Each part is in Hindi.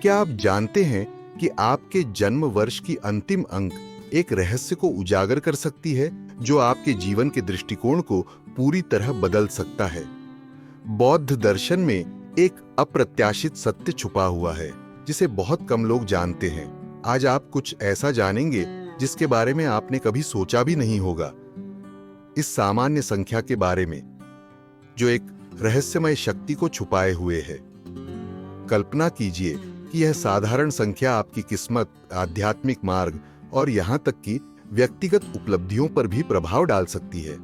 क्या आप जानते हैं कि आपके जन्म वर्ष की अंतिम अंक एक रहस्य को उजागर कर सकती है जो आपके जीवन के दृष्टिकोण को पूरी तरह बदल सकता है। बौद्ध दर्शन में एक अप्रत्याशित सत्य छुपा हुआ है जिसे बहुत कम लोग जानते हैं। आज आप कुछ ऐसा जानेंगे जिसके बारे में आपने कभी सोचा भी नहीं होगा। इस सामान्य संख्या के बारे में जो एक रहस्यमय शक्ति को छुपाए हुए है। कल्पना कीजिए कि यह साधारण संख्या आपकी किस्मत, आध्यात्मिक मार्ग और यहां तक कि व्यक्तिगत उपलब्धियों पर भी प्रभाव डाल सकती है।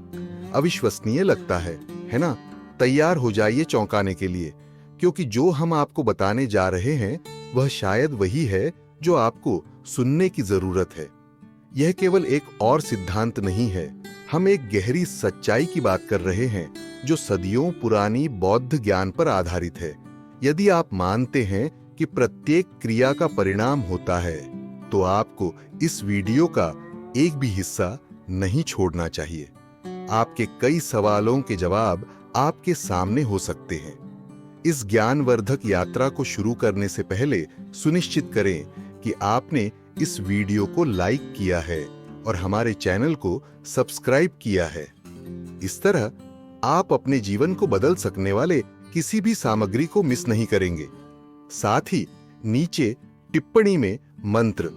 अविश्वसनीय लगता है ना? तैयार हो जाइए चौंकाने के लिए, क्योंकि जो हम आपको बताने जा रहे हैं वह शायद वही है जो आपको सुनने की जरूरत है। यह केवल एक और सिद्धांत नहीं है, हम एक गहरी सच्चाई की बात कर रहे हैं जो सदियों पुरानी बौद्ध ज्ञान पर आधारित है। यदि आप मानते हैं कि प्रत्येक क्रिया का परिणाम होता है, तो आपको इस वीडियो का एक भी हिस्सा नहीं छोड़ना चाहिए। आपके कई सवालों के जवाब आपके सामने हो सकते हैं। इस ज्ञानवर्धक यात्रा को शुरू करने से पहले सुनिश्चित करें कि आपने इस वीडियो को लाइक किया है और हमारे चैनल को सब्सक्राइब किया है। इस तरह आप अपने जीवन को बदल सकने वाले किसी भी सामग्री को मिस नहीं करेंगे। साथ ही नीचे टिप्पणी में मंत्र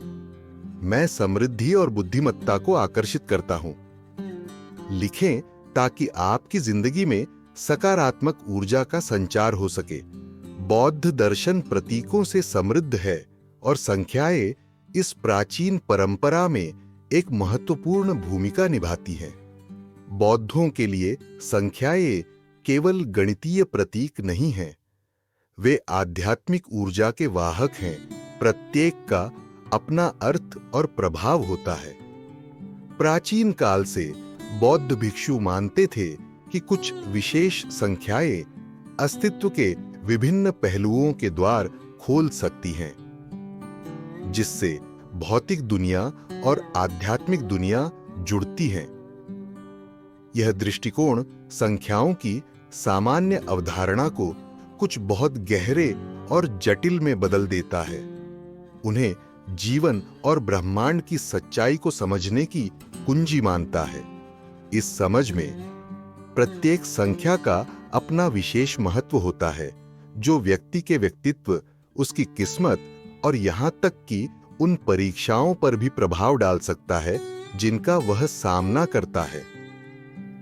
"मैं समृद्धि और बुद्धिमत्ता को आकर्षित करता हूं" लिखें ताकि आपकी जिंदगी में सकारात्मक ऊर्जा का संचार हो सके। बौद्ध दर्शन प्रतीकों से समृद्ध है और संख्याएं इस प्राचीन परंपरा में एक महत्वपूर्ण भूमिका निभाती हैं। बौद्धों के लिए संख्याएं केवल गणितीय प्रतीक नहीं हैं, वे आध्यात्मिक ऊर्जा के वाहक हैं। प्रत्येक का अपना अर्थ और प्रभाव होता है। प्राचीन काल से बौद्ध भिक्षु मानते थे कि कुछ विशेष संख्याएं अस्तित्व के विभिन्न पहलुओं के द्वार खोल सकती हैं, जिससे भौतिक दुनिया और आध्यात्मिक दुनिया जुड़ती हैं। यह दृष्टिकोण संख्याओं की सामान्य अवधारणा को कुछ बहुत गहरे और जटिल में बदल देता है, उन्हें जीवन और ब्रह्मांड की सच्चाई को समझने की कुंजी मानता है। इस समझ में प्रत्येक संख्या का अपना विशेष महत्व होता है जो व्यक्ति के व्यक्तित्व, उसकी किस्मत और यहां तक कि उन परीक्षाओं पर भी प्रभाव डाल सकता है जिनका वह सामना करता है।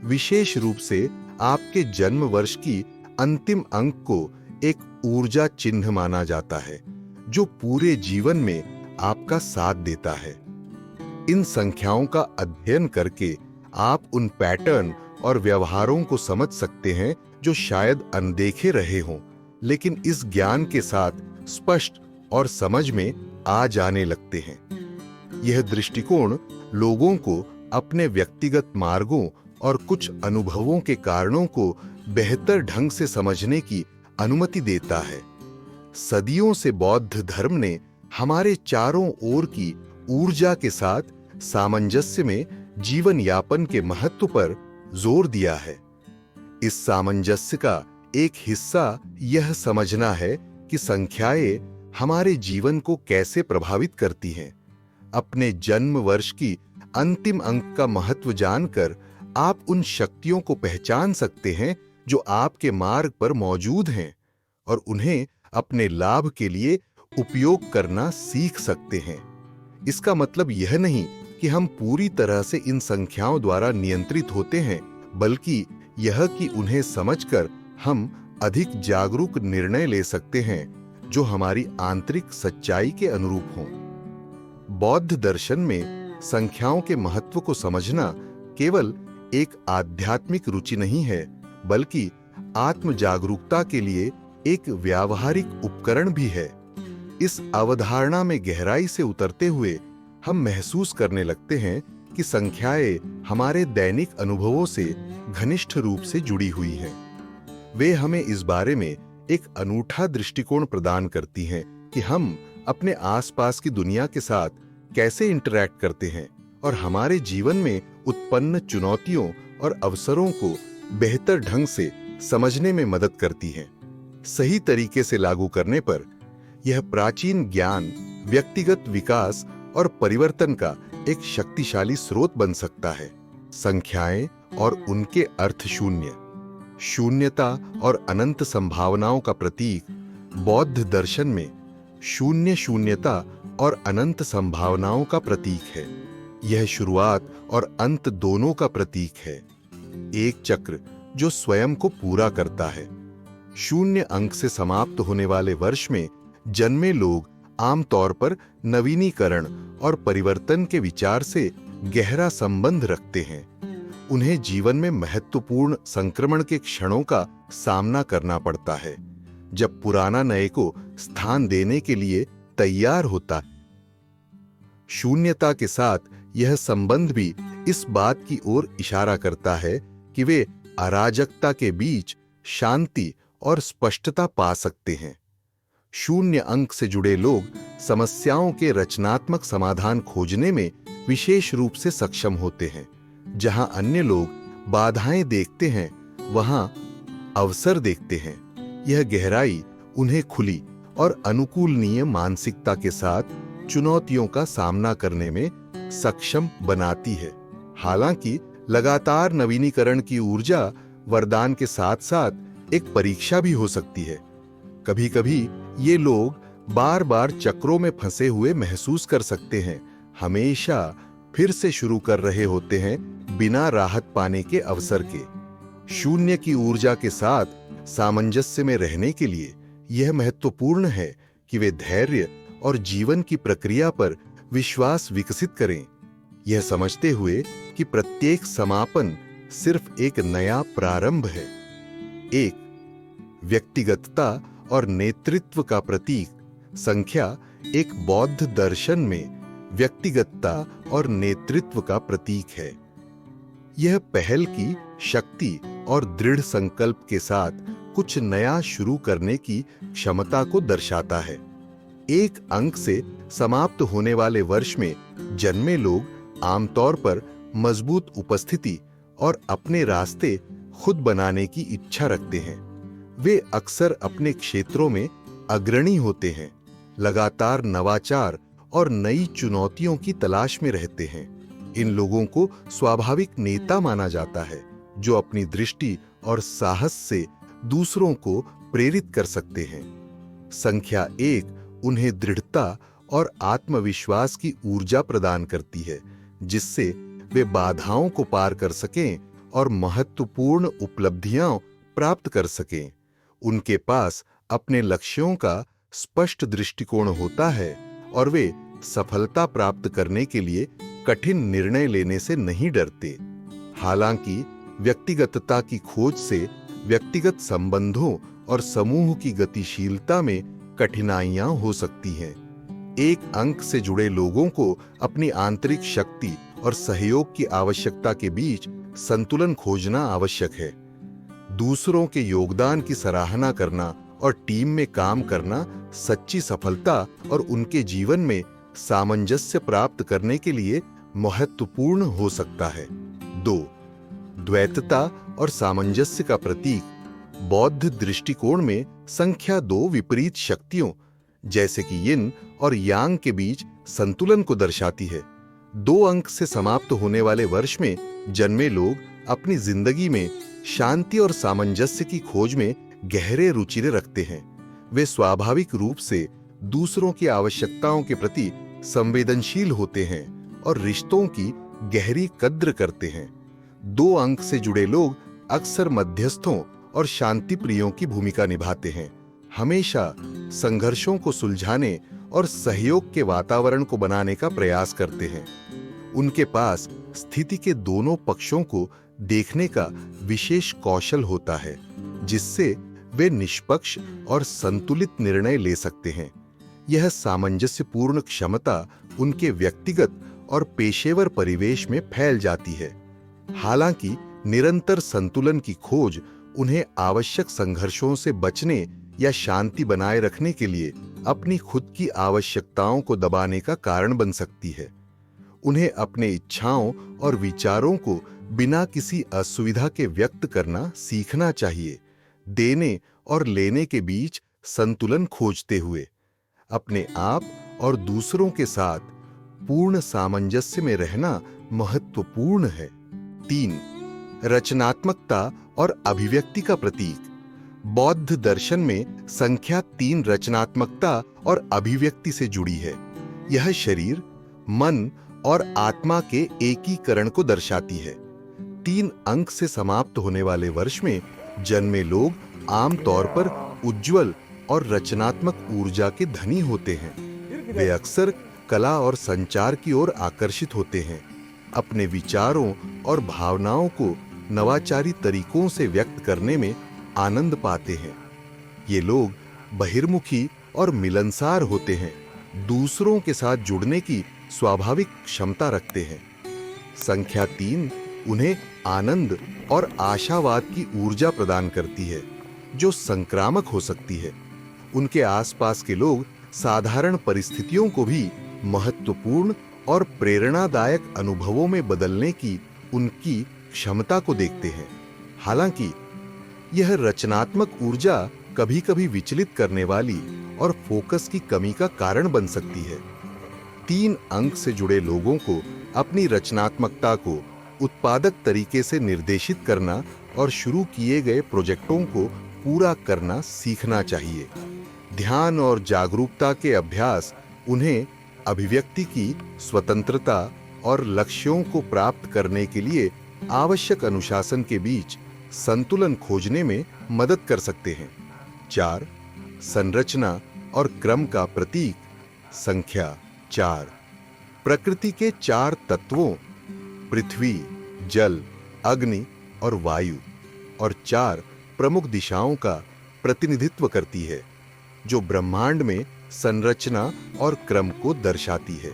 विशेष रूप से आपके जन्म वर्ष की अंतिम अंक को एक ऊर्जा चिन्ह माना जाता है जो पूरे जीवन में आपका साथ देता है। इन संख्याओं का अध्ययन करके आप उन पैटर्न और व्यवहारों को समझ सकते हैं जो शायद अनदेखे रहे हों, लेकिन इस ज्ञान के साथ स्पष्ट और समझ में आ जाने लगते हैं। यह दृष्टिकोण लोगों को अपने व्यक्तिगत मार्गों और कुछ अनुभवों के कारणों को बेहतर ढंग से समझने की अनुमति देता है। सदियों से बौद्ध धर्म ने हमारे चारों ओर की ऊर्जा के साथ सामंजस्य में जीवन यापन के महत्व पर जोर दिया है। इस सामंजस्य का एक हिस्सा यह समझना है कि संख्याएं हमारे जीवन को कैसे प्रभावित करती हैं। अपने जन्म वर्ष की अंतिम अंक का महत्व जानकर आप उन शक्तियों को पहचान सकते हैं जो आपके मार्ग पर मौजूद हैं और उन्हें अपने लाभ के लिए उपयोग करना सीख सकते हैं। इसका मतलब यह नहीं कि हम पूरी तरह से इन संख्याओं द्वारा नियंत्रित होते हैं, बल्कि यह कि उन्हें समझकर हम अधिक जागरूक निर्णय ले सकते हैं जो हमारी आंतरिक सच्चाई के अनुरूप हों। बौद्ध दर्शन में संख्याओं के महत्व को समझना केवल एक आध्यात्मिक रुचि नहीं है, बल्कि आत्म जागरूकता के लिए एक व्यावहारिक उपकरण भी है। इस अवधारणा में गहराई से उतरते हुए हम महसूस करने लगते हैं कि संख्याएं हमारे दैनिक अनुभवों से घनिष्ठ रूप से जुड़ी हुई हैं। वे हमें इस बारे में एक अनूठा दृष्टिकोण प्रदान करती हैं कि हम अपने आसपास की दुनिया के साथ कैसे इंटरैक्ट करते हैं और हमारे जीवन में उत्पन्न चुनौतियों और अवसरों को बेहतर ढंग से समझने में मदद करती हैं। सही तरीके से लागू करने पर यह प्राचीन ज्ञान, व्यक्तिगत विकास और परिवर्तन का एक शक्तिशाली स्रोत बन सकता है। संख्याएं और उनके अर्थ शून्य, शून्यता और अनंत संभावनाओं का प्रतीक। बौद्ध दर्शन में शून्य शून्यता और अनंत संभावनाओं का प्रतीक है। यह शुरुआत और अंत दोनों का प्रतीक है, एक चक्र जो स्वयं को पूरा करता है। शून्य अंक से समाप्त होने वाले वर्ष में जन्मे लोग आमतौर पर नवीनीकरण और परिवर्तन के विचार से गहरा संबंध रखते हैं। उन्हें जीवन में महत्वपूर्ण संक्रमण के क्षणों का सामना करना पड़ता है, जब पुराना नए को स्थान देने के लिए तैयार होता है। शून्यता के साथ यह संबंध भी इस बात की ओर इशारा करता है कि वे अराजकता के बीच शांति और स्पष्टता पा सकते हैं। शून्य अंक से जुड़े लोग समस्याओं के रचनात्मक समाधान खोजने में विशेष रूप से सक्षम होते हैं। जहां अन्य लोग बाधाएं देखते हैं, वहां अवसर देखते हैं। यह गहराई उन्हें खुली और अनुकूलनीय मानसिकता के साथ चुनौतियों का सामना करने में सक्षम बनाती है। हालांकि लगातार नवीनीकरण की ऊर्जा वरदान के साथ साथ एक परीक्षा भी हो सकती है। कभी-कभी ये लोग बार बार चक्रों में फंसे हुए महसूस कर सकते हैं, हमेशा फिर से शुरू कर रहे होते हैं बिना राहत पाने के अवसर के। शून्य की ऊर्जा के साथ सामंजस्य में रहने के लिए यह महत्वपूर्ण है कि वे धैर्य और जीवन की प्रक्रिया पर विश्वास विकसित करें, यह समझते हुए कि प्रत्येक समापन सिर्फ एक नया प्रारंभ है। एक व्यक्तिगतता और नेतृत्व का प्रतीक। संख्या एक बौद्ध दर्शन में व्यक्तिगतता और नेतृत्व का प्रतीक है। यह पहल की शक्ति और दृढ़ संकल्प के साथ कुछ नया शुरू करने की क्षमता को दर्शाता है। एक अंक से समाप्त होने वाले वर्ष में जन्मे लोग आमतौर पर मजबूत उपस्थिति और अपने रास्ते खुद बनाने की इच्छा रखते हैं। वे अक्सर अपने क्षेत्रों में अग्रणी होते हैं, लगातार नवाचार और नई चुनौतियों की तलाश में रहते हैं। इन लोगों को स्वाभाविक नेता माना जाता है, जो अपनी दृष्टि और साहस से दूसरों को प्रेरित कर सकते हैं। संख्या एक उन्हें दृढ़ता और आत्मविश्वास की ऊर्जा प्रदान करती है, जिससे वे बाधाओं को पार कर सकें और महत्वपूर्ण उपलब्धियां प्राप्त कर सकें। उनके पास अपने लक्ष्यों का स्पष्ट दृष्टिकोण होता है और वे सफलता प्राप्त करने के लिए कठिन निर्णय लेने से नहीं डरते। हालांकि व्यक्तिगतता की खोज से व्यक्तिगत संबंधों और समूह की गतिशीलता में कठिनाइयां हो सकती हैं। एक अंक से जुड़े लोगों को अपनी आंतरिक शक्ति और सहयोग की आवश्यकता के बीच संतुलन खोजना आवश्यक है। दूसरों के योगदान की सराहना करना और टीम में काम करना सच्ची सफलता और उनके जीवन में सामंजस्य प्राप्त करने के लिए महत्वपूर्ण हो सकता है। 2. द्वैतता और सामंजस्य का प्रतीक। बौद्ध दृष्टिकोण में संख्या 2 विपरीत शक्तियों जैसे कि यिन और यांग के बीच संतुलन को दर्शाती है। 2 अंक से समाप्त होने वाले वर्ष में जन्मे लोग अपनी जिंदगी में शांति और सामंजस्य की खोज में गहरे रुचि रखते हैं। वे स्वाभाविक रूप से दूसरों की आवश्यकताओं के प्रति संवेदनशील होते हैं और रिश्तों की गहरी कद्र करते हैं। 2 अंक से जुड़े लोग अक्सर मध्यस्थों और शांति प्रियों की भूमिका निभाते हैं, हमेशा संघर्षों को सुलझाने और सहयोग के वातावरण को बनाने का प्रयास करते हैं। उनके पास स्थिति के दोनों पक्षों को देखने का विशेष कौशल होता है, जिससे वे निष्पक्ष और संतुलित निर्णय ले सकते हैं। यह सामंजस्यपूर्ण क्षमता उनके व्यक्तिगत और पेशेवर परिवेश में फैल जाती है। हालांकि निरंतर संतुलन की खोज उन्हें आवश्यक संघर्षों से बचने या शांति बनाए रखने के लिए अपनी खुद की आवश्यकताओं को दबाने का कारण बन सकती है। उन्हें अपने इच्छाओं और विचारों को बिना किसी असुविधा के व्यक्त करना सीखना चाहिए, देने और लेने के बीच संतुलन खोजते हुए। अपने आप और दूसरों के साथ पूर्ण सामंजस्य में रहना महत्वपूर्ण है। 3. रचनात्मकता और अभिव्यक्ति का प्रतीक। बौद्ध दर्शन में संख्या 3 रचनात्मकता और अभिव्यक्ति से जुड़ी है। यह शरीर, मन और आत्मा के एकीकरण को दर्शाती है। 3 अंक से समाप्त होने वाले वर्ष में जन्मे लोग आमतौर पर उज्जवल और रचनात्मक ऊर्जा के धनी होते हैं। वे अक्सर कला और संचार की ओर आकर्षित होते हैं, अपने विचारों और भावनाओं को नवाचारी तरीकों से व्यक्त करने में आनंद पाते हैं। ये लोग बहिर्मुखी और मिलनसार होते हैं, दूसरों के साथ जुड़ने की स्वाभाविक क्षमता रखते हैं। संख्या 3 उन्हें आनंद और आशावाद की ऊर्जा प्रदान करती है, जो संक्रामक हो सकती है। उनके आसपास के लोग साधारण परिस्थितियों को भी महत्वपूर्ण और प्रेरणादायक अनुभवों में बदलने की उनकी क्षमता को देखते हैं। हालांकि यह रचनात्मक ऊर्जा कभी-कभी विचलित करने वाली और फोकस की कमी का कारण बन सकती है। 3 अंक से जुड़े लोगों को अपनी रचनात्मकता को उत्पादक तरीके से निर्देशित करना और शुरू किए गए प्रोजेक्टों को पूरा करना सीखना चाहिए। ध्यान और जागरूकता के अभ्यास उन्हें अभिव्यक्ति की स्वतंत्रता और लक्ष्यों को प्राप्त करने के लिए आवश्यक अनुशासन के बीच संतुलन खोजने में मदद कर सकते हैं। 4. संरचना और क्रम का प्रतीक। संख्या 4 प्रकृति के 4 तत्वों पृथ्वी, जल, अग्नि और वायु और 4 प्रमुख दिशाओं का प्रतिनिधित्व करती है, जो ब्रह्मांड में संरचना और क्रम को दर्शाती है।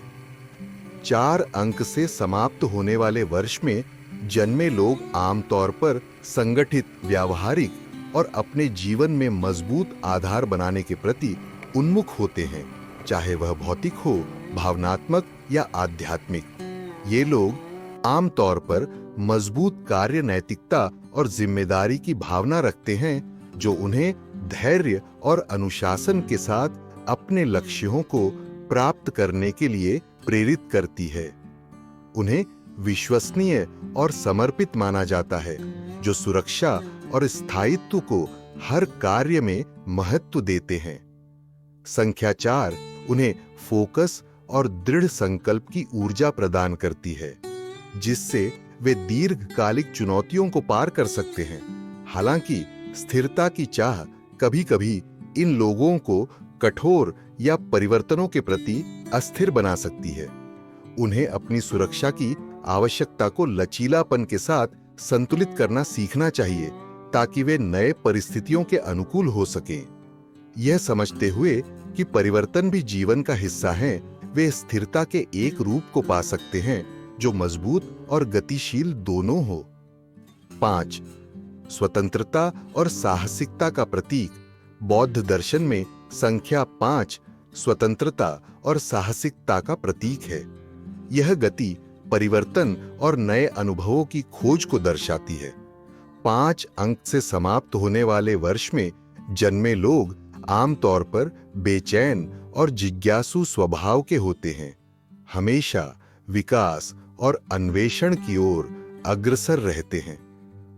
4 अंक से समाप्त होने वाले वर्ष में जन्मे लोग आमतौर पर संगठित, व्यावहारिक और अपने जीवन में मजबूत आधार बनाने के प्रति उन्मुख होते हैं, चाहे वह भौतिक हो, भावनात्मक या आध्यात्मिक। ये लोग आमतौर पर मजबूत कार्य नैतिकता और जिम्मेदारी की भावना रखते हैं, जो उन्हें धैर्य और अनुशासन के साथ अपने लक्ष्यों को प्राप्त करने के लिए प्रेरित करती है। उन्हें विश्वसनीय और समर्पित माना जाता है, जो सुरक्षा और स्थायित्व को हर कार्य में महत्व देते हैं। संख्या 4 उन्हें फोकस और दृढ़ संकल्प की ऊर्जा प्रदान करती है, जिससे वे दीर्घकालिक चुनौतियों को पार कर सकते हैं। हालांकि स्थिरता की चाह कभी-कभी इन लोगों को कठोर या परिवर्तनों के प्रति अस्थिर बना सकती है। उन्हें अपनी सुरक्षा की आवश्यकता को लचीलापन के साथ संतुलित करना सीखना चाहिए, ताकि वे नए परिस्थितियों के अनुकूल हो सकें। यह समझते हुए कि परिवर्तन भी जीवन का हिस्सा है, वे स्थिरता के एक रूप को पा सकते हैं जो मजबूत और गतिशील दोनों हो। 5. स्वतंत्रता और साहसिकता का प्रतीक। बौद्ध दर्शन में संख्या 5 स्वतंत्रता और साहसिकता का प्रतीक है। यह गति, परिवर्तन और नए अनुभवों की खोज को दर्शाती है। 5 अंक से समाप्त होने वाले वर्ष में जन्मे लोग आमतौर पर बेचैन और जिज्ञासु स्वभाव के होते हैं, हमेशा विकास और अन्वेषण की ओर अग्रसर रहते हैं।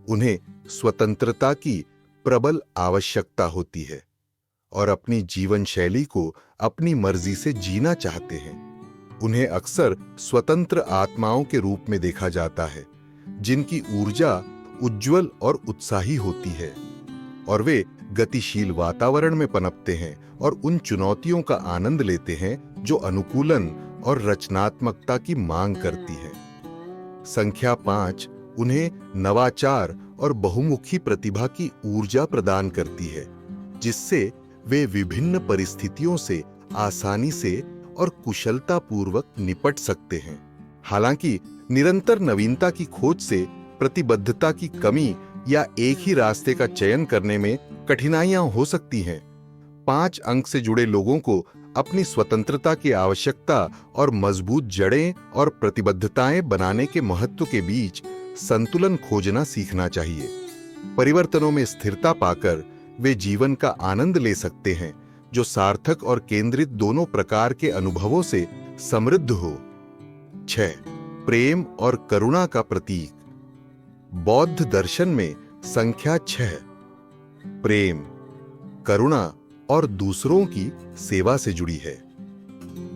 उन्हें स्वतंत्रता की प्रबल आवश्यकता होती है और अपनी जीवन शैली को अपनी मर्जी से जीना चाहते हैं। उन्हें अक्सर स्वतंत्र आत्माओं के रूप में देखा जाता है, जिनकी ऊर्जा उज्जवल और उत्साही होती है, और वे गतिशील वातावरण में पनपते हैं और उन चुनौतियों का आनंद लेते हैं जो अनुकूलन और रचनात्मकता की मांग करती है। संख्या 5 उन्हें नवाचार और बहुमुखी प्रतिभा की ऊर्जा प्रदान करती है, जिससे वे विभिन्न परिस्थितियों से आसानी से और कुशलतापूर्वक निपट सकते हैं। हालांकि निरंतर नवीनता की खोज से प्रतिबद्धता की कमी या एक ही रास्ते का चयन करने में कठिनाइयां हो सकती हैं। 5 अंक से जुड़े लोगों को अपनी स्वतंत्रता की आवश्यकता और मजबूत जड़ें और प्रतिबद्धताएं बनाने के महत्व के बीच संतुलन खोजना सीखना चाहिए। परिवर्तनों में स्थिरता पाकर वे जीवन का आनंद ले सकते हैं, जो सार्थक और केंद्रित दोनों प्रकार के अनुभवों से समृद्ध हो। 6. प्रेम और करुणा का प्रतीक। बौद्ध दर्शन में संख्या 6 प्रेम, करुणा और दूसरों की सेवा से जुड़ी है।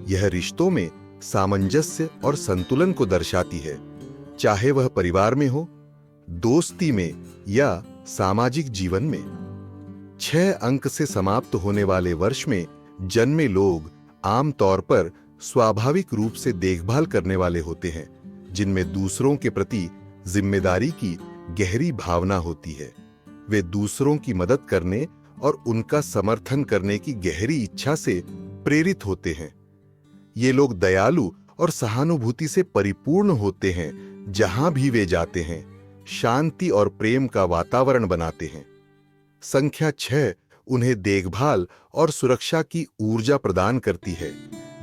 यह रिश्तों में सामंजस्य और संतुलन को दर्शाती है, चाहे वह परिवार में हो, दोस्ती में या सामाजिक जीवन में। 6 अंक से समाप्त होने वाले वर्ष में जन्मे लोग आमतौर पर स्वाभाविक रूप से देखभाल करने वाले होते हैं, जिनमें दूसरों के प्रति जिम्मेदारी की गहरी भावना होती है। वे दूसरों की मदद करने और उनका समर्थन करने की गहरी इच्छा से प्रेरित होते हैं। ये लोग दयालु और सहानुभूति से परिपूर्ण होते हैं। जहां भी वे जाते हैं, शांति और प्रेम का वातावरण बनाते हैं। संख्या 6 उन्हें देखभाल और सुरक्षा की ऊर्जा प्रदान करती है,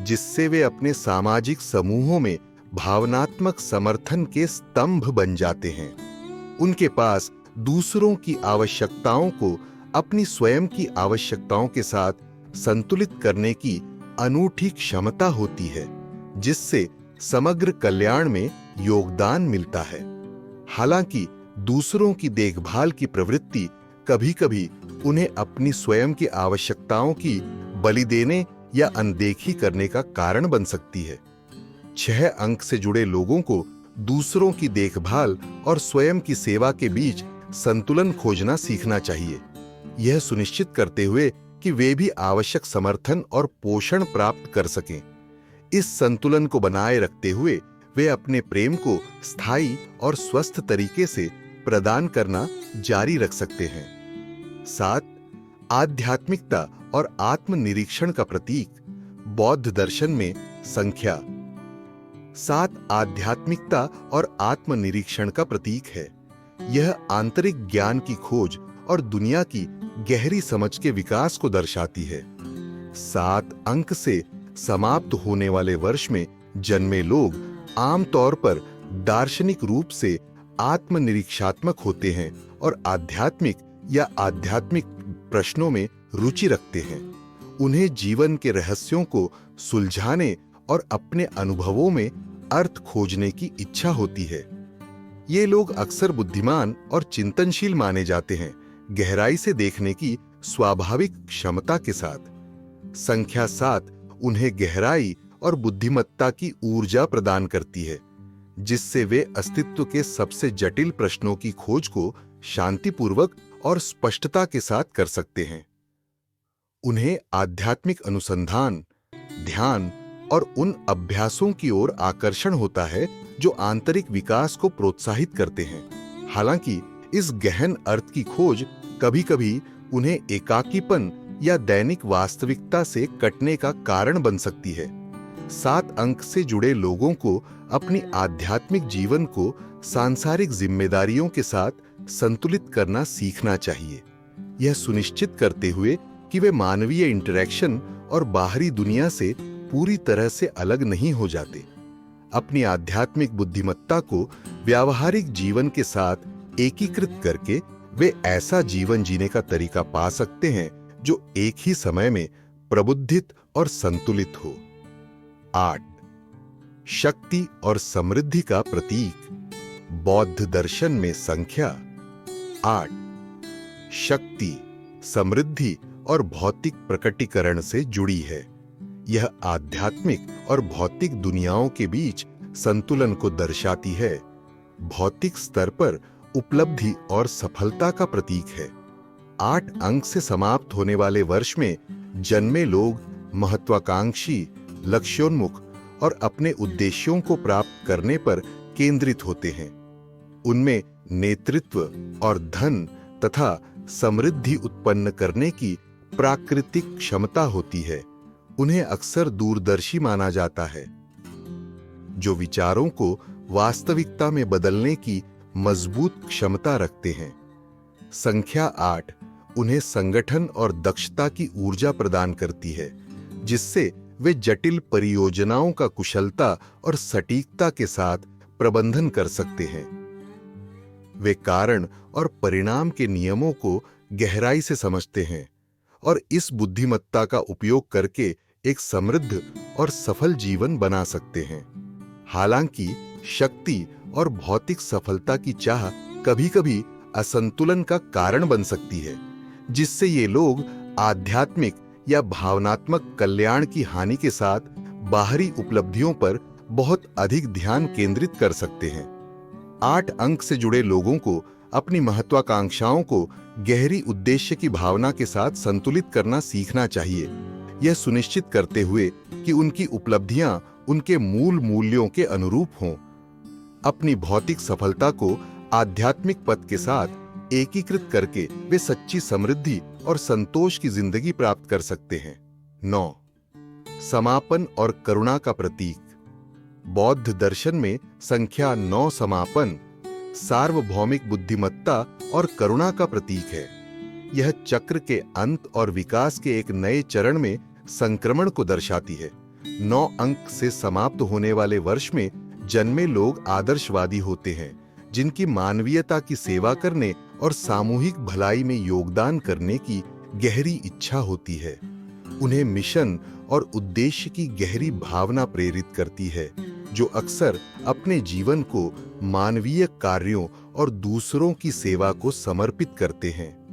जिससे वे अपने सामाजिक समूहों में भावनात्मक समर्थन के स्तंभ बन जाते हैं। उनके पास दूसरों की आवश्यकताओं को अपनी स्वयं की आवश्यकताओं के साथ संतुलित करने की अनूठी क्षमता होती है, जिससे समग्र कल्याण में योगदान मिलता है। हालांकि दूसरों की देखभाल की प्रवृत्ति कभी-कभी उन्हें अपनी स्वयं की आवश्यकताओं की बलि देने या अनदेखी करने का कारण बन सकती है। 6 अंक से जुड़े लोगों को दूसरों की देखभाल और स्वयं की सेवा के बीच संतुलन खोजना सीखना चाहिए, यह सुनिश्चित करते हुए कि वे भी आवश्यक समर्थन और पोषण प्राप्त कर सकें। इस संतुलन को बनाए रखते हुए वे अपने प्रेम को स्थायी और स्वस्थ तरीके से प्रदान करना जारी रख सकते हैं। 7. आध्यात्मिकता और आत्मनिरीक्षण का प्रतीक। बौद्ध दर्शन में संख्या 7 आध्यात्मिकता और आत्मनिरीक्षण का प्रतीक है। यह आंतरिक ज्ञान की खोज और दुनिया की गहरी समझ के विकास को दर्शाती है। 7 अंक से समाप्त होने वाले वर्ष में जन्मे लोग आमतौर पर दार्शनिक रूप से आत्मनिरीक्षात्मक होते हैं और आध्यात्मिक प्रश्नों में रुचि रखते हैं। उन्हें जीवन के रहस्यों को सुलझाने और अपने अनुभवों में अर्थ खोजने की इच्छा होती है। ये लोग अक्सर बुद्धिमान और चिंतनशील माने जाते हैं, गहराई से देखने की स्वाभाविक क्षमता के साथ। संख्या 7 उन्हें गहराई और बुद्धिमत्ता की ऊर्जा प्रदान करती है, जिससे वे अस्तित्व के सबसे जटिल प्रश्नों की खोज को शांतिपूर्वक और स्पष्टता के साथ कर सकते हैं। उन्हें आध्यात्मिक अनुसंधान, ध्यान और उन अभ्यासों की ओर आकर्षण होता है जो आंतरिक विकास को प्रोत्साहित करते हैं। हालांकि इस गहन अर्थ की खोज कभी-कभी उन्हें एकाकीपन या दैनिक वास्तविकता से कटने का कारण बन सकती है। 7 अंक से जुड़े लोगों को अपनी आध्यात्मिक जीवन को सांसारिक जिम्मेदारियों के साथ संतुलित करना सीखना चाहिए, यह सुनिश्चित करते हुए कि वे मानवीय इंटरैक्शन और बाहरी दुनिया से पूरी तरह से अलग नहीं हो जाते। अपनी आध्यात्मिक बुद्धिमत्ता को व्यावहारिक जीवन के साथ एकीकृत करके वे ऐसा जीवन जीने का तरीका पा सकते हैं जो एक ही समय में प्रबुद्धित और संतुलित हो। 8. शक्ति और समृद्धि का प्रतीक। बौद्ध दर्शन में संख्या 8 शक्ति, समृद्धि और भौतिक प्रकटीकरण से जुड़ी है। यह आध्यात्मिक और भौतिक दुनियाओं के बीच संतुलन को दर्शाती है। भौतिक स्तर पर उपलब्धि और सफलता का प्रतीक है। 8 अंक से समाप्त होने वाले वर्ष में जन्मे लोग महत्वाकांक्षी, लक्ष्योन्मुख और अपने उद्देश्यों को प्राप्त करने पर केंद्रित होते हैं। उनमें नेतृत्व और धन तथा समृद्धि उत्पन्न करने की प्राकृतिक क्षमता होती है। उन्हें अक्सर दूरदर्शी माना जाता है, जो विचारों को वास्तविकता में बदलने की मजबूत क्षमता रखते हैं। संख्या 8 उन्हें संगठन और दक्षता की ऊर्जा प्रदान करती है, जिससे वे जटिल परियोजनाओं का कुशलता और सटीकता के साथ प्रबंधन कर सकते हैं। वे कारण और परिणाम के नियमों को गहराई से समझते हैं और इस बुद्धिमत्ता का उपयोग करके एक समृद्ध और सफल जीवन बना सकते हैं। हालांकि शक्ति और भौतिक सफलता की चाह कभी-कभी असंतुलन का कारण बन सकती है, जिससे ये लोग आध्यात्मिक या भावनात्मक कल्याण की हानि के साथ बाहरी उपलब्धियों पर बहुत अधिक ध्यान केंद्रित कर सकते हैं। 8 अंक से जुड़े लोगों को अपनी महत्वाकांक्षाओं को गहरी उद्देश्य की भावना के साथ संतुलित करना सीखना चाहिए, यह सुनिश्चित करते हुए कि उनकी उपलब्धियां उनके मूल मूल्यों के अनुरूप हों। अपनी भौतिक सफलता को आध्यात्मिक पथ के साथ एकीकृत करके वे सच्ची समृद्धि और संतोष की जिंदगी प्राप्त कर सकते हैं। 9. समापन और करुणा का प्रतीक। बौद्ध दर्शन में संख्या 9 समापन, सार्वभौमिक बुद्धिमत्ता और करुणा का प्रतीक है। यह चक्र के अंत और विकास के एक नए चरण में संक्रमण को दर्शाती है। 9 अंक से समाप्त होने वाले वर्ष में जन्मे लोग आदर्शवादी होते हैं, जिनकी मानवीयता की सेवा करने और सामूहिक भलाई में योगदान करने की गहरी इच्छा होती है। उन्हें मिशन और उद्देश्य की गहरी भावना प्रेरित करती है, जो अक्सर अपने जीवन को मानवीय कार्यों और दूसरों की सेवा को समर्पित करते हैं।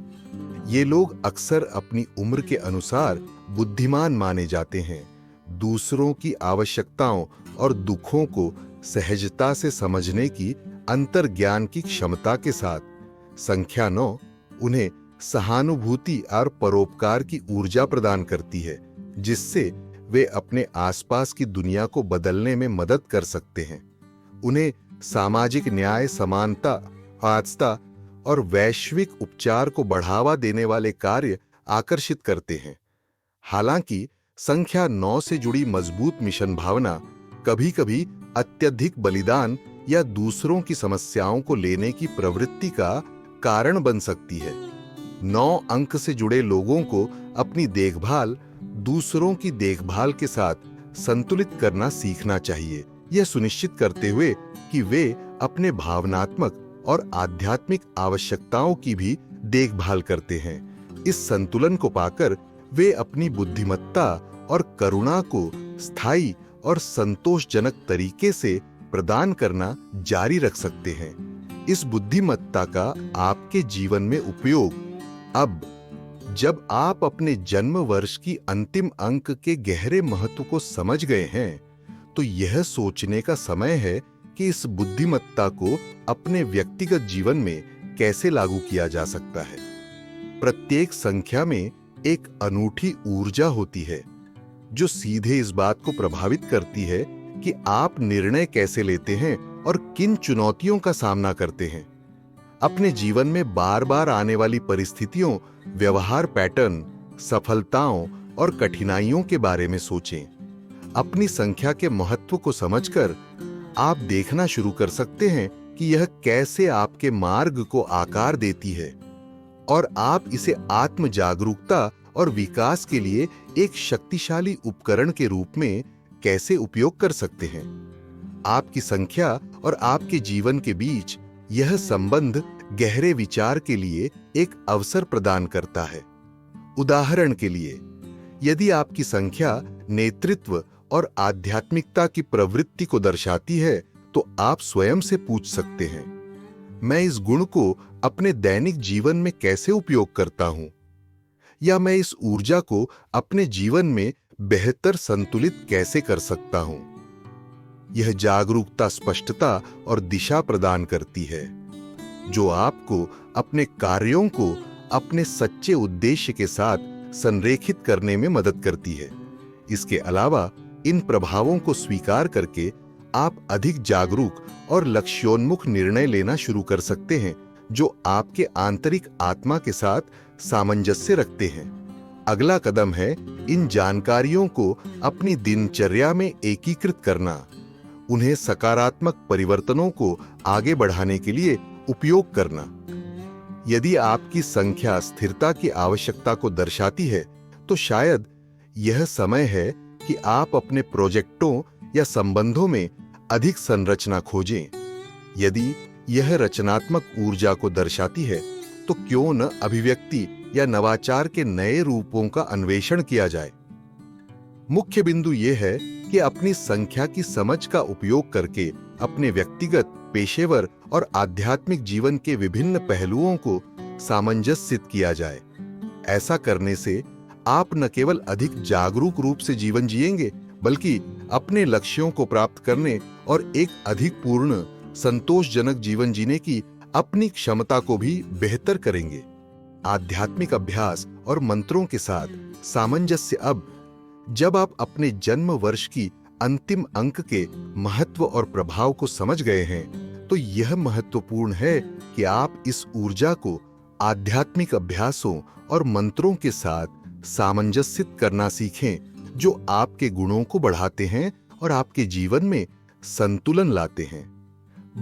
ये लोग अक्सर अपनी उम्र के अनुसार बुद्धिमान माने जाते हैं, दूसरों की आवश्यकताओं और दुखों को सहजता से समझने की अंतर्ज्ञान की क्षमता के साथ। संख्या 9 उन्हें सहानुभूति और परोपकार की ऊर्जा प्रदान करती है, जिससे वे अपने आसपास की दुनिया को बदलने में मदद कर सकते हैं। उन्हें सामाजिक न्याय, समानता, आस्था और वैश्विक उपचार को बढ़ावा देने वाले कार्य आकर्षित करते हैं। हालांकि संख्या 9 से जुड़ी मजबूत मिशन भावना कभी-कभी अत्यधिक बलिदान या दूसरों की समस्याओं को लेने की प्रवृत्ति का कारण बन सकती है। 9 अंक से जुड़े लोगों को अपनी देखभाल दूसरों की देखभाल के साथ संतुलित करना सीखना चाहिए, यह सुनिश्चित करते हुए कि वे अपने भावनात्मक और आध्यात्मिक आवश्यकताओं की भी देखभाल करते हैं। इस संतुलन को पाकर वे अपनी बुद्धिमत्ता और करुणा को स्थायी और संतोषजनक तरीके से प्रदान करना जारी रख सकते हैं। इस बुद्धिमत्ता का आपके जीवन में उपयोग अब, जब आप अपने जन्म वर्ष की अंतिम अंक के गहरे महत्व को समझ गए हैं, तो यह सोचने का समय है कि इस बुद्धिमत्ता को अपने व्यक्तिगत जीवन में कैसे लागू किया जा सकता है। प्रत्येक संख्या में एक अनूठी ऊर्जा होती है, जो सीधे इस बात को प्रभावित करती है कि आप निर्णय कैसे लेते हैं और किन चुनौतियों का सामना करते हैं। अपने जीवन में बार-बार आने वाली परिस्थितियों, व्यवहार पैटर्न, सफलताओं और कठिनाइयों के बारे में सोचें। अपनी संख्या के महत्व को समझकर आप देखना शुरू कर सकते हैं कि यह कैसे आपके मार्ग को आकार देती है, और आप इसे आत्म जागरूकता और विकास के लिए एक शक्तिशाली उपकरण के रूप में कैसे उपयोग कर सकते हैं। आपकी संख्या और आपके जीवन के बीच यह संबंध गहरे विचार के लिए एक अवसर प्रदान करता है। उदाहरण के लिए, यदि आपकी संख्या नेतृत्व और आध्यात्मिकता की प्रवृत्ति को दर्शाती है, तो आप स्वयं से पूछ सकते हैं, मैं इस गुण को अपने दैनिक जीवन में कैसे उपयोग करता हूं? या मैं इस ऊर्जा को अपने जीवन में बेहतर संतुलित कैसे कर सकता हूं? यह जागरूकता स्पष्टता और दिशा प्रदान करती है, जो आपको अपने कार्यों को अपने सच्चे उद्देश्य के साथ संरेखित करने में मदद करती है। इसके अलावा इन प्रभावों को स्वीकार करके आप अधिक जागरूक और लक्ष्योन्मुख निर्णय लेना शुरू कर सकते हैं, जो आपके आंतरिक आत्मा के साथ सामंजस्य रखते हैं। अगला कदम है इन जानकारियों को अपनी दिनचर्या में एकीकृत करना, उन्हें सकारात्मक परिवर्तनों को आगे बढ़ाने के लिए उपयोग करना। यदि आपकी संख्या स्थिरता की आवश्यकता को दर्शाती है, तो शायद यह समय है कि आप अपने प्रोजेक्टों या संबंधों में अधिक संरचना खोजें। यदि यह रचनात्मक ऊर्जा को दर्शाती है, तो क्यों न अभिव्यक्ति या नवाचार के नए रूपों का अन्वेषण किया जाए। मुख्य बिंदु यह है कि अपनी संख्या की समझ का उपयोग करके अपने व्यक्तिगत, पेशेवर और आध्यात्मिक जीवन के विभिन्न पहलुओं को सामंजस्यित किया जाए। ऐसा करने से आप न केवल अधिक जागरूक रूप से जीवन जिएंगे, बल्कि अपने लक्ष्यों को प्राप्त करने और एक अधिक पूर्ण, संतोषजनक जीवन जीने की अपनी क्षमता को भी बेहतर करेंगे। आध्यात्मिक अभ्यास और मंत्रों के साथ सामंजस्य। अब जब आप अपने जन्म वर्ष की अंतिम अंक के महत्व और प्रभाव को समझ गए हैं, तो यह महत्वपूर्ण है कि आप इस ऊर्जा को आध्यात्मिक अभ्यासों और मंत्रों के साथ सामंजस्यित करना सीखें, जो आपके गुणों को बढ़ाते हैं और आपके जीवन में संतुलन लाते हैं।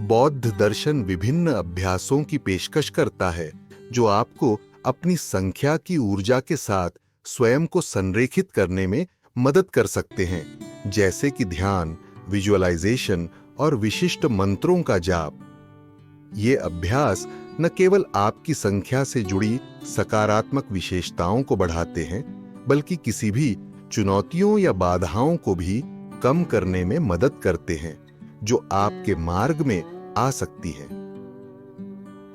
बौद्ध दर्शन विभिन्न अभ्यासों की पेशकश करता है जो आपको अपनी संख्या की ऊर्जा के साथ स्वयं को संरेखित करने में मदद कर सकते हैं, जैसे कि ध्यान, विजुअलाइजेशन और विशिष्ट मंत्रों का जाप। ये अभ्यास न केवल आपकी संख्या से जुड़ी सकारात्मक विशेषताओं को बढ़ाते हैं, बल्कि किसी भी चुनौतियों या बाधाओं को भी कम करने में मदद करते हैं जो आपके मार्ग में आ सकती हैं।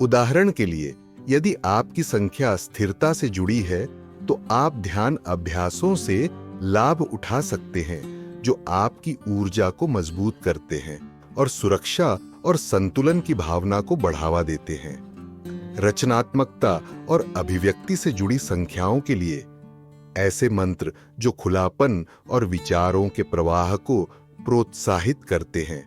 उदाहरण के लिए, यदि आपकी संख्या स्थिरता से जुड़ी है, तो आप ध्यान अभ्यासों से लाभ उठा सकते हैं जो आपकी ऊर्जा को मजबूत करते हैं और सुरक्षा और संतुलन की भावना को बढ़ावा देते हैं। रचनात्मकता और अभिव्यक्ति से जुड़ी संख्याओं के लिए ऐसे मंत्र जो खुलापन और विचारों के प्रवाह को प्रोत्साहित करते हैं,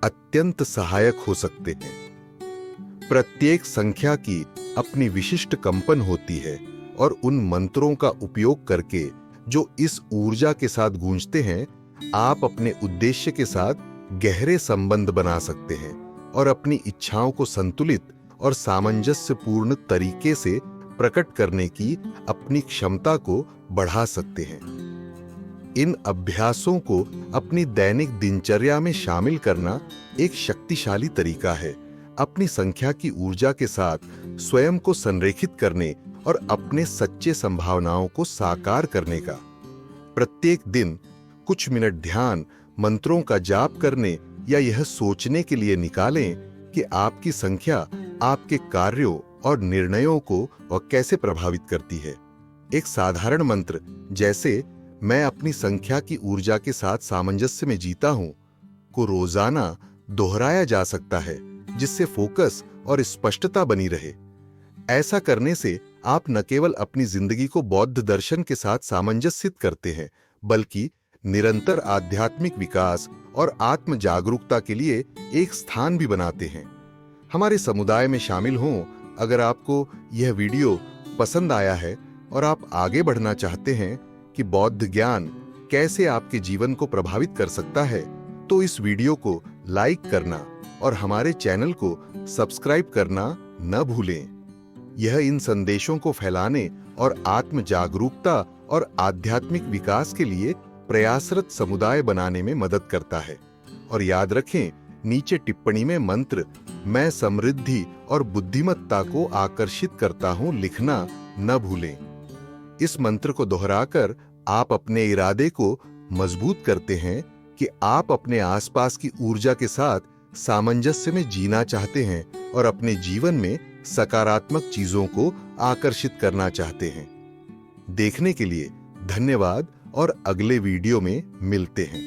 अत्यंत सहायक हो सकते हैं। प्रत्येक संख्या की अपनी विशिष्ट कंपन होती है और उन मंत्रों का उपयोग करके जो इस ऊर्जा के साथ गूंजते हैं, आप अपने उद्देश्य के साथ गहरे संबंध बना सकते हैं और अपनी इच्छाओं को संतुलित और सामंजस्यपूर्ण तरीके से प्रकट करने की अपनी क्षमता को बढ़ा सकते हैं। इन अभ्यासों को अपनी दैनिक दिनचर्या में शामिल करना एक शक्तिशाली तरीका है अपनी संख्या की ऊर्जा के साथ स्वयं को संरेखित करने और अपने सच्चे संभावनाओं को साकार करने का। प्रत्येक दिन कुछ मिनट ध्यान, मंत्रों का जाप करने या यह सोचने के लिए निकालें कि आपकी संख्या आपके कार्यों और निर्णयों को और कैसे प्रभावित करती है। एक साधारण मंत्र जैसे मैं अपनी संख्या की ऊर्जा के साथ सामंजस्य में जीता हूं को रोजाना दोहराया जा सकता है, जिससे फोकस और स्पष्टता बनी रहे। ऐसा करने से आप न केवल अपनी जिंदगी को बौद्ध दर्शन के साथ सामंजस्यित करते हैं, बल्कि निरंतर आध्यात्मिक विकास और आत्म जागरूकता के लिए एक स्थान भी बनाते हैं। हमारे समुदाय में शामिल हों। अगर आपको यह वीडियो पसंद आया है और आप आगे बढ़ना चाहते हैं कि बौद्ध ज्ञान कैसे आपके जीवन को प्रभावित कर सकता है, तो इस वीडियो को लाइक करना और हमारे चैनल को सब्सक्राइब करना न भूलें। यह इन संदेशों को फैलाने और आत्म जागरूकता और आध्यात्मिक विकास के लिए प्रयासरत समुदाय बनाने में मदद करता है। और याद रखें, नीचे टिप्पणी में मंत्र मैं समृद्धि और बुद्धिमत्ता को आकर्षित करता हूं लिखना न भूलें। इस मंत्र को दोहराकर आप अपने इरादे को मजबूत करते हैं कि आप अपने आसपास की ऊर्जा के साथ सामंजस्य में जीना चाहते हैं और अपने जीवन में सकारात्मक चीजों को आकर्षित करना चाहते हैं। देखने के लिए धन्यवाद और अगले वीडियो में मिलते हैं।